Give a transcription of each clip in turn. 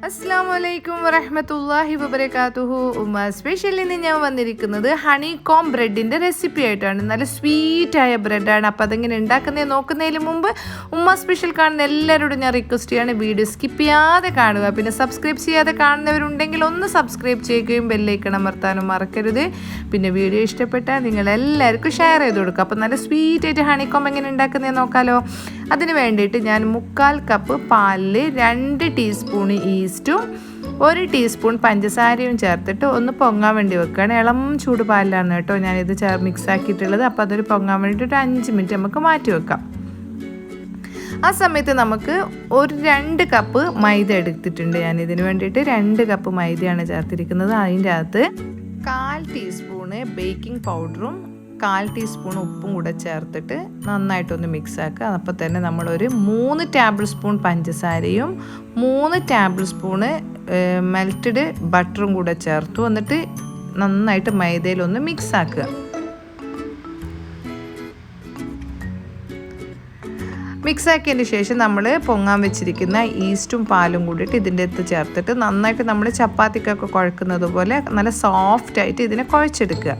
അസ്സലാമലൈക്കും വറഹ്മത്തുള്ളാഹി വബറകാതുഹു. ഉമ്മ സ്പെഷ്യലിൽ നിന്ന് ഞാൻ വന്നിരിക്കുന്നത് ഹണികോം ബ്രെഡിൻ്റെ റെസിപ്പി ആയിട്ടാണ്. നല്ല സ്വീറ്റായ ബ്രെഡാണ്. അപ്പോൾ അതെങ്ങനെ ഉണ്ടാക്കുന്നത് നോക്കുന്നതിന് മുമ്പ് ഉമ്മ സ്പെഷ്യൽ കാണുന്ന എല്ലാവരോടും ഞാൻ റിക്വസ്റ്റ് ചെയ്യാണ്, വീഡിയോ സ്കിപ്പ് ചെയ്യാതെ കാണുക. പിന്നെ സബ്സ്ക്രൈബ് ചെയ്യാതെ കാണുന്നവരുണ്ടെങ്കിൽ ഒന്ന് സബ്സ്ക്രൈബ് ചെയ്യുകയും ബെല്ലൈക്കൺ അമർത്താനും മറക്കരുത്. പിന്നെ വീഡിയോ ഇഷ്ടപ്പെട്ടാൽ നിങ്ങൾ എല്ലാവർക്കും ഷെയർ ചെയ്ത് കൊടുക്കുക. അപ്പോൾ നല്ല സ്വീറ്റായിട്ട് ഹണികോം എങ്ങനെ ഉണ്ടാക്കുന്നത് നോക്കാമല്ലോ. അതിന് വേണ്ടിയിട്ട് ഞാൻ 1/4 കപ്പ് പാലിൽ 2 ടീസ്പൂൺ ഈസ്റ്റും 1 ടീസ്പൂൺ പഞ്ചസാരയും ചേർത്തിട്ട് ഒന്ന് പൊങ്ങാൻ വേണ്ടി വെക്കുകയാണ്. ഇളം ചൂട് പാലിലാണ് കേട്ടോ ഞാനിത് മിക്സ് ആക്കിയിട്ടുള്ളത്. അപ്പോൾ അതൊരു പൊങ്ങാൻ വേണ്ടിയിട്ട് 5 മിനിറ്റ് നമുക്ക് മാറ്റി വെക്കാം. ആ സമയത്ത് നമുക്ക് 2 കപ്പ് മൈദ എടുത്തിട്ടുണ്ട്. ഞാനിതിന് വേണ്ടിയിട്ട് 2 കപ്പ് മൈദയാണ് ചേർത്തിരിക്കുന്നത്. അതിൻ്റെ അകത്ത് 1/4 ടീസ്പൂണ് ബേക്കിംഗ് പൗഡറും 1/4 ടീസ്പൂൺ ഉപ്പും കൂടെ ചേർത്തിട്ട് നന്നായിട്ടൊന്ന് മിക്സ് ആക്കുക. അപ്പോൾ തന്നെ നമ്മളൊരു 3 ടേബിൾ സ്പൂൺ പഞ്ചസാരയും 3 ടേബിൾ സ്പൂണ് മെൽറ്റഡ് ബട്ടറും കൂടെ ചേർത്തു. എന്നിട്ട് നന്നായിട്ട് മൈദയിലൊന്ന് മിക്സ് ആക്കുക. മിക്സ് ആക്കിയതിന് ശേഷം നമ്മൾ പൊങ്ങാൻ വെച്ചിരിക്കുന്ന ഈസ്റ്റും പാലും കൂടിയിട്ട് ഇതിൻ്റെ അകത്ത് ചേർത്തിട്ട് നന്നായിട്ട് നമ്മൾ ചപ്പാത്തിക്കൊക്കെ കുഴക്കുന്നത് പോലെ നല്ല സോഫ്റ്റായിട്ട് ഇതിനെ കുഴച്ചെടുക്കുക.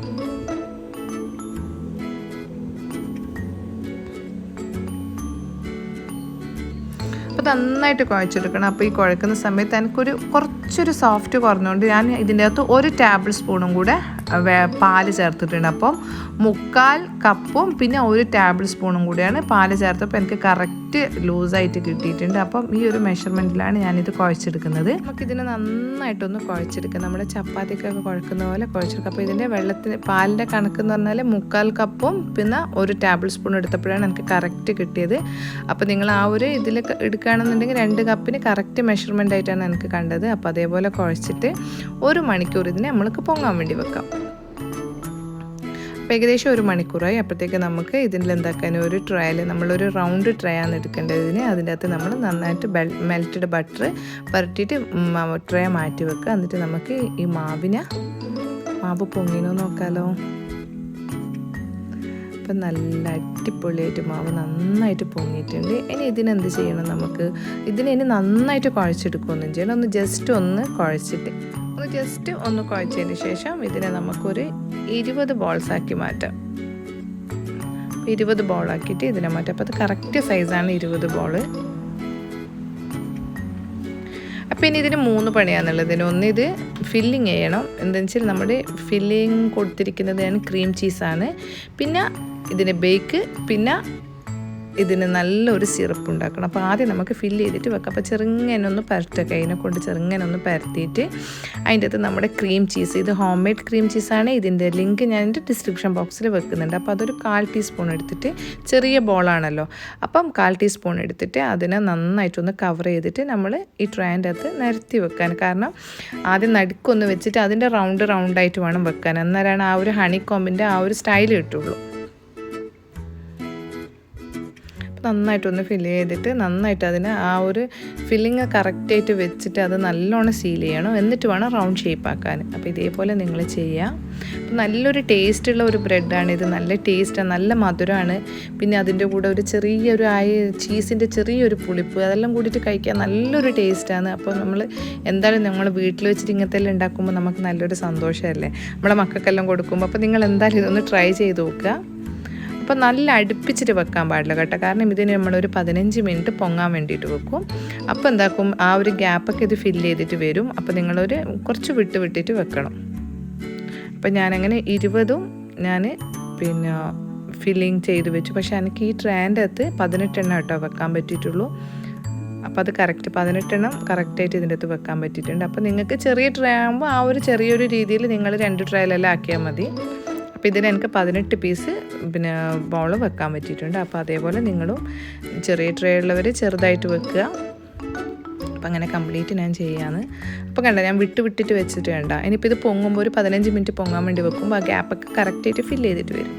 അപ്പോൾ നന്നായിട്ട് കുഴച്ചെടുക്കണം. അപ്പോൾ ഈ കുഴക്കുന്ന സമയത്ത് എനിക്കൊരു കുറച്ചൊരു സോഫ്റ്റ് കുറഞ്ഞുകൊണ്ട് ഞാൻ ഇതിൻ്റെ അകത്ത് 1 ടേബിൾ സ്പൂണും കൂടെ പാല് ചേർത്തിട്ടുണ്ട്. അപ്പം 1/4 കപ്പും പിന്നെ 1 ടേബിൾ സ്പൂണും കൂടിയാണ് പാല് ചേർത്തപ്പോൾ എനിക്ക് കറക്റ്റ് ലൂസായിട്ട് കിട്ടിയിട്ടുണ്ട്. അപ്പം ഈ ഒരു മെഷർമെൻറ്റിലാണ് ഞാനിത് കുഴച്ചെടുക്കുന്നത്. നമുക്കിതിനെ നന്നായിട്ടൊന്ന് കുഴച്ചെടുക്കാം. നമ്മുടെ ചപ്പാത്തിക്കൊക്കെ കുഴക്കുന്ന പോലെ കുഴച്ചെടുക്കാം. അപ്പോൾ ഇതിൻ്റെ പാലിൻ്റെ കണക്കെന്ന് പറഞ്ഞാൽ 1/4 കപ്പും പിന്നെ 1 ടേബിൾ സ്പൂൺ എടുത്തപ്പോഴാണ് എനിക്ക് കറക്റ്റ് കിട്ടിയത്. അപ്പോൾ നിങ്ങൾ ആ ഒരു ഇതിൽ എടുക്കുകയാണെന്നുണ്ടെങ്കിൽ 2 കപ്പിന് കറക്റ്റ് മെഷർമെൻ്റ് ആയിട്ടാണ് എനിക്ക് കണ്ടത്. അപ്പോൾ അതേപോലെ കുഴച്ചിട്ട് 1 മണിക്കൂർ ഇതിനെ നമ്മൾക്ക് പൊങ്ങാൻ വേണ്ടി വെക്കാം. അപ്പോൾ ഏകദേശം 1 മണിക്കൂറായി. അപ്പോഴത്തേക്ക് നമുക്ക് ഇതിൽ എന്താക്കാൻ ഒരു ട്രേയിൽ നമ്മളൊരു റൗണ്ട് ട്രേ ആണ് എടുക്കേണ്ടതിന്. അതിൻ്റെ അകത്ത് നമ്മൾ നന്നായിട്ട് മെൽറ്റഡ് ബട്ടർ പുരട്ടിയിട്ട് ട്രേ മാറ്റി വെക്കുക. എന്നിട്ട് നമുക്ക് ഈ മാവ് പൊങ്ങിനോ നോക്കാമല്ലോ. അപ്പം നല്ല അടിപൊളിയായിട്ട് മാവ് നന്നായിട്ട് പൊങ്ങിയിട്ടുണ്ട്. ഇനി ഇതിനെന്ത് ചെയ്യണം, നമുക്ക് ഇതിനെ നന്നായിട്ട് കുഴച്ചെടുക്കുകയൊന്നും ചെയ്യണം. ഒന്ന് കുഴച്ചതിന് ശേഷം ഇതിനെ നമുക്കൊരു 20 ബോൾസാക്കി മാറ്റാം. 20 ബോളാക്കിയിട്ട് ഇതിനെ മാറ്റാം. അപ്പോൾ അത് കറക്റ്റ് സൈസാണ് 20 ബോൾ. അപ്പോൾ ഇനി ഇതിന് 3 പണിയാണെന്നുള്ളത്. ഒന്ന് ഇത് ഫില്ലിങ് ചെയ്യണം. എന്താണെന്ന് വെച്ചാൽ നമ്മുടെ ഫില്ലിങ് കൊടുത്തിരിക്കുന്നത് ഞാൻ ക്രീം ചീസാണ്. പിന്നെ ഇതിന് ബേക്ക്, പിന്നെ ഇതിന് നല്ലൊരു സിറപ്പ് ഉണ്ടാക്കണം. അപ്പോൾ ആദ്യം നമുക്ക് ഫില്ല് ചെയ്തിട്ട് വെക്കാം. അപ്പോൾ ചെറുങ്ങനെ ഒന്ന് പരട്ടുക, കൈനെ കൊണ്ട് ചെറുങ്ങനെ ഒന്ന് പരത്തിയിട്ട് അതിൻ്റെ അകത്ത് നമ്മുടെ ക്രീം ചീസ്, ഇത് ഹോം മെയ്ഡ് ക്രീം ചീസാണ്. ഇതിൻ്റെ ലിങ്ക് ഞാൻ എൻ്റെ ഡിസ്ക്രിപ്ഷൻ ബോക്സിൽ വെക്കുന്നുണ്ട്. അപ്പോൾ അതൊരു 1/4 ടീസ്പൂൺ എടുത്തിട്ട്, ചെറിയ ബോളാണല്ലോ, അപ്പം 1/4 ടീസ്പൂൺ എടുത്തിട്ട് അതിനെ നന്നായിട്ടൊന്ന് കവർ ചെയ്തിട്ട് നമ്മൾ ഈ ട്രേൻ്റെ അകത്ത് നിരത്തി വെക്കാൻ. കാരണം ആദ്യം നടുക്കൊന്ന് വെച്ചിട്ട് അതിൻ്റെ റൗണ്ടായിട്ട് വേണം വെക്കാൻ. അന്നേരമാണ് ആ ഒരു ഹണികോമ്പിൻ്റെ ആ ഒരു സ്റ്റൈൽ കിട്ടുള്ളൂ. നന്നായിട്ടൊന്ന് ഫില്ല് ചെയ്തിട്ട് നന്നായിട്ട് അതിന് ആ ഒരു ഫില്ലിങ് കറക്റ്റായിട്ട് വെച്ചിട്ട് അത് നല്ലോണം സീൽ ചെയ്യണം. എന്നിട്ട് വേണം റൗണ്ട് ഷേപ്പ് ആക്കാൻ. അപ്പോൾ ഇതേപോലെ നിങ്ങൾ ചെയ്യുക. അപ്പോൾ നല്ലൊരു ടേസ്റ്റുള്ള ഒരു ബ്രെഡാണ് ഇത്. നല്ല ടേസ്റ്റാണ്, നല്ല മധുരമാണ്. പിന്നെ അതിൻ്റെ കൂടെ ഒരു ചെറിയൊരു ചീസിൻ്റെ ചെറിയൊരു പുളിപ്പ്, അതെല്ലാം കൂടിയിട്ട് കഴിക്കാൻ നല്ലൊരു ടേസ്റ്റാണ്. അപ്പോൾ നമ്മൾ എന്തായാലും നമ്മൾ വീട്ടിൽ വെച്ചിട്ട് ഇങ്ങനത്തെ എല്ലാം ഉണ്ടാക്കുമ്പോൾ നമുക്ക് നല്ലൊരു സന്തോഷമല്ലേ, നമ്മളെ മക്കൾക്കെല്ലാം കൊടുക്കുമ്പോൾ. അപ്പോൾ നിങ്ങൾ എന്തായാലും ഇതൊന്ന് ട്രൈ ചെയ്ത് നോക്കുക. അപ്പോൾ നല്ല അടുപ്പിച്ചിട്ട് വെക്കാൻ പാടില്ല കേട്ടോ. കാരണം ഇതിന് നമ്മളൊരു 15 മിനിറ്റ് പൊങ്ങാൻ വേണ്ടിയിട്ട് വെക്കും. അപ്പോൾ എന്താക്കും, ആ ഒരു ഗ്യാപ്പൊക്കെ ഇത് ഫില്ല് ചെയ്തിട്ട് വരും. അപ്പോൾ നിങ്ങളൊരു കുറച്ച് വിട്ടിട്ട് വെക്കണം. അപ്പോൾ ഞാനങ്ങനെ 20ഉം ഞാൻ പിന്നെ ഫില്ലിങ് ചെയ്ത് വെച്ചു. പക്ഷേ എനിക്ക് ഈ ട്രേൻ്റെ അകത്ത് 18 എണ്ണം കേട്ടോ വെക്കാൻ പറ്റിയിട്ടുള്ളൂ. അപ്പോൾ അത് കറക്റ്റ് 18 എണ്ണം കറക്റ്റായിട്ട് ഇതിൻ്റെ അകത്ത് വെക്കാൻ പറ്റിയിട്ടുണ്ട്. അപ്പോൾ നിങ്ങൾക്ക് ചെറിയ ട്രേ ആകുമ്പോൾ ആ ഒരു ചെറിയൊരു രീതിയിൽ നിങ്ങൾ 2 ട്രേയിലെല്ലാം ആക്കിയാൽ മതി. അപ്പോൾ ഇതിന് എനിക്ക് 18 പീസ് പിന്നെ ബോൾ വെക്കാൻ പറ്റിയിട്ടുണ്ട്. അപ്പോൾ അതേപോലെ നിങ്ങളും ചെറിയ ട്രേ ഉള്ളവർ ചെറുതായിട്ട് വെക്കുക. അപ്പോൾ അങ്ങനെ കംപ്ലീറ്റ് ഞാൻ ചെയ്യാന്ന്. അപ്പോൾ കണ്ട, ഞാൻ വിട്ടിട്ട് വെച്ചിട്ട് വേണ്ട. ഇനിയിപ്പോൾ ഇത് പൊങ്ങുമ്പോൾ ഒരു 15 മിനിറ്റ് പൊങ്ങാൻ വേണ്ടി വെക്കുമ്പോൾ ആ ഗ്യാപ്പൊക്കെ കറക്റ്റായിട്ട് ഫില്ല് ചെയ്തിട്ട് വരും.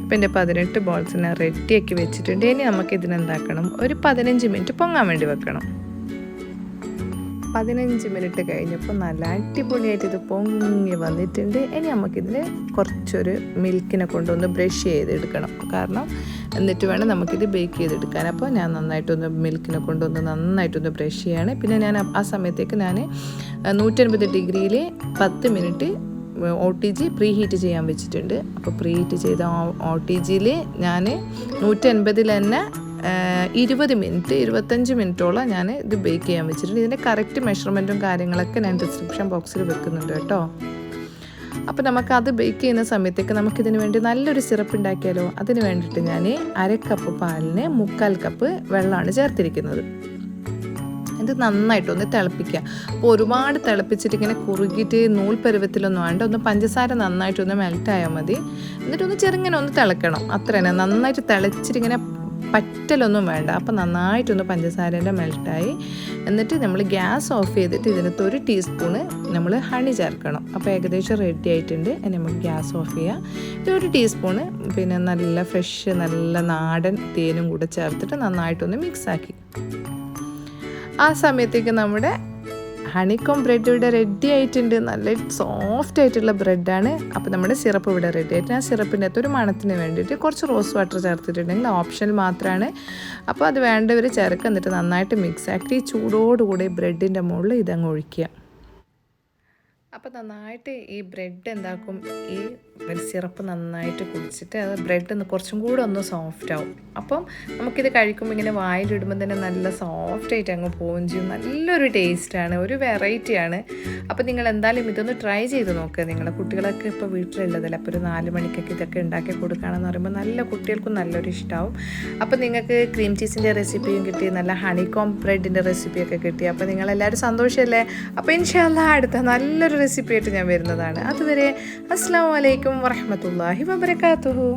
അപ്പോൾ എൻ്റെ 18 ബോൾസിനെ റെഡിയാക്കി വെച്ചിട്ടുണ്ട്. ഇനി നമുക്ക് ഇതിനെന്താക്കണം, ഒരു 15 മിനിറ്റ് പൊങ്ങാൻ വേണ്ടി വെക്കണം. 15 മിനിറ്റ് കഴിഞ്ഞപ്പോൾ നല്ല അടിപൊളിയായിട്ട് ഇത് പൊങ്ങി വന്നിട്ടുണ്ട്. ഇനി നമുക്കിതിന് കുറച്ചൊരു മിൽക്കിനെ കൊണ്ടൊന്ന് ബ്രഷ് ചെയ്തെടുക്കണം. കാരണം എന്നിട്ട് വേണം നമുക്കിത് ബേക്ക് ചെയ്തെടുക്കാൻ. അപ്പോൾ ഞാൻ നന്നായിട്ടൊന്ന് മിൽക്കിനെ കൊണ്ടൊന്ന് നന്നായിട്ടൊന്ന് ബ്രഷ് ചെയ്യാണ്. പിന്നെ ഞാൻ ആ സമയത്തേക്ക് ഞാൻ 180 ഡിഗ്രിയിൽ 10 മിനിറ്റ് OTG പ്രീ ഹീറ്റ് ചെയ്യാൻ വെച്ചിട്ടുണ്ട്. അപ്പോൾ പ്രീ ഹീറ്റ് ചെയ്ത OTGയിൽ ഞാൻ 180 തന്നെ 20 മിനിറ്റ് 25 മിനിറ്റോളം ഞാൻ ഇത് ബേക്ക് ചെയ്യാൻ വെച്ചിട്ടുണ്ട്. ഇതിൻ്റെ കറക്റ്റ് മെഷർമെൻറ്റും കാര്യങ്ങളൊക്കെ ഞാൻ ഡിസ്ക്രിപ്ഷൻ ബോക്സിൽ വെക്കുന്നുണ്ട് കേട്ടോ. അപ്പോൾ നമുക്കത് ബേക്ക് ചെയ്യുന്ന സമയത്തേക്ക് നമുക്കിതിന് വേണ്ടി നല്ലൊരു സിറപ്പ് ഉണ്ടാക്കിയാലോ. അതിന് വേണ്ടിയിട്ട് ഞാൻ 1/2 കപ്പ് പാലിന് 3/4 കപ്പ് വെള്ളമാണ് ചേർത്തിരിക്കുന്നത്. ഇത് നന്നായിട്ടൊന്ന് തിളപ്പിക്കുക. അപ്പോൾ ഒരുപാട് തിളപ്പിച്ചിട്ട് ഇങ്ങനെ കുറുകിയിട്ട് നൂൽ പരുവത്തിലൊന്നും വേണ്ട. ഒന്ന് പഞ്ചസാര നന്നായിട്ടൊന്ന് മെൽറ്റായാൽ മതി. എന്നിട്ടൊന്ന് ചെറുങ്ങനെ ഒന്ന് തിളക്കണം. അത്ര തന്നെ. നന്നായിട്ട് തിളച്ചിട്ട് ഇങ്ങനെ പറ്റലൊന്നും വേണ്ട. അപ്പോൾ നന്നായിട്ടൊന്ന് പഞ്ചസാരേൻ്റെ മെൽറ്റായി. എന്നിട്ട് നമ്മൾ ഗ്യാസ് ഓഫ് ചെയ്തിട്ട് ഇതിനകത്ത് 1 ടീസ്പൂണ് നമ്മൾ ഹണി ചേർക്കണം. അപ്പോൾ ഏകദേശം റെഡി ആയിട്ടുണ്ട്. ഇനി നമുക്ക് ഗ്യാസ് ഓഫ് ചെയ്യാം. ഇത് 1 ടീസ്പൂണ് പിന്നെ നല്ല ഫ്രഷ് നല്ല നാടൻ തേനും കൂടെ ചേർത്തിട്ട് നന്നായിട്ടൊന്ന് മിക്സാക്കി. ആ സമയത്തേക്ക് നമ്മുടെ ഹണിക്കോം ബ്രെഡ് ഇവിടെ റെഡി ആയിട്ടുണ്ട്. നല്ല സോഫ്റ്റ് ആയിട്ടുള്ള ബ്രെഡാണ്. അപ്പോൾ നമ്മുടെ സിറപ്പ് ഇവിടെ റെഡി ആയിട്ട് ഞാൻ സിറപ്പിൻ്റെ അകത്ത് ഒരു മണത്തിന് വേണ്ടിയിട്ട് കുറച്ച് റോസ് വാട്ടർ ചേർത്തിട്ടുണ്ടെങ്കിൽ ഓപ്ഷണൽ മാത്രമാണ്. അപ്പോൾ അത് വേണ്ടവർ ചേർക്കുക. എന്നിട്ട് നന്നായിട്ട് മിക്സ് ആക്കി ചൂടോടുകൂടി ബ്രെഡിൻ്റെ മുകളിൽ ഇതങ്ങ് ഒഴിക്കുക. അപ്പോൾ നന്നായിട്ട് ഈ ബ്രെഡ് എന്താക്കും, ഈ സിറപ്പ് നന്നായിട്ട് കുടിച്ചിട്ട് അത് ബ്രെഡ് കുറച്ചും കൂടെ ഒന്ന് സോഫ്റ്റ് ആവും. അപ്പം നമുക്കിത് കഴിക്കുമ്പോൾ ഇങ്ങനെ വായിലിടുമ്പോൾ തന്നെ നല്ല സോഫ്റ്റായിട്ട് അങ്ങ് പോവുകയും ചെയ്യും. നല്ലൊരു ടേസ്റ്റാണ്, ഒരു വെറൈറ്റിയാണ്. അപ്പോൾ നിങ്ങൾ എന്തായാലും ഇതൊന്ന് ട്രൈ ചെയ്ത് നോക്കുക. നിങ്ങളെ കുട്ടികളൊക്കെ ഇപ്പോൾ വീട്ടിലുള്ളതല്ല. അപ്പോൾ ഒരു 4 മണിക്കൊക്കെ ഇതൊക്കെ ഉണ്ടാക്കി കൊടുക്കുകയാണെന്ന് പറയുമ്പോൾ നല്ല കുട്ടികൾക്കും നല്ലൊരു ഇഷ്ടമാവും. അപ്പോൾ നിങ്ങൾക്ക് ക്രീം ചീസിൻ്റെ റെസിപ്പിയും കിട്ടി, നല്ല ഹണിക്കോം ബ്രെഡിൻ്റെ റെസിപ്പിയൊക്കെ കിട്ടി. അപ്പോൾ നിങ്ങളെല്ലാവരും സന്തോഷമല്ലേ? അപ്പോൾ ഇൻഷാ അല്ലാഹ് അടുത്ത നല്ലൊരു റെസിപ്പിയായിട്ട് ഞാൻ വരുന്നതാണ്. അതുവരെ അസ്സലാമു അലൈക്കും വറഹ്മത്തുള്ളാഹി വബറകാതുഹു.